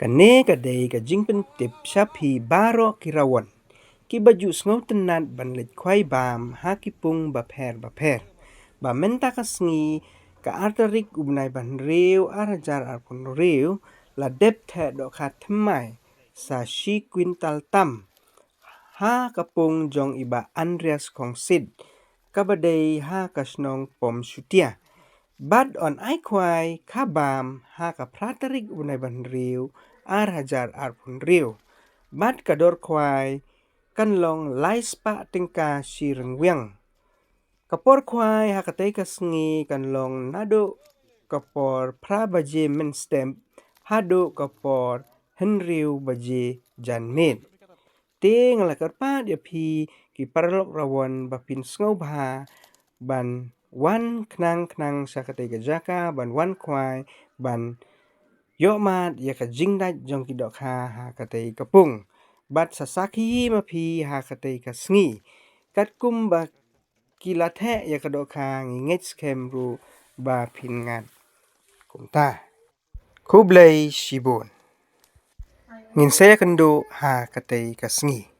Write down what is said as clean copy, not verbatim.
Kane kadai ka jingpen tip shapi baro kirawan. Ki baju sngaw tenat ban lit kwai bam ha kipung baper. Ba menta kasngi ka artarik ubnai ban reu arajar arpon reu la dep the do khat thmai sa shi kwintal tam. Ha kapung jong iba Andreas kong sid. Kabadai ha kasnong pom sutia. Bad on ai kwai kabam ha ka pratarik unai ban reu arajar arpun reu. Bad kador kwai kan long laispa tingka sireng wiang. Kapor kwai ha katai kasngi kan long nado kapor pra baje men stemp hado kapor henriu baje janmet. Te ngalakar pa dia pi ki parlok rawan bapin sngaw bha ban wan knang sakatai ka jaka ban wan kwai ban yokmat ya ka jingdat jong ki dok ha katai kapung. Bat sasaki mapi ha katai kasngi. Kat kum ba kilat he ya ka dok ha nginget skem ru ba pingat kumta. Kublai shibun. Ngin saya kendo ha katai kasngi.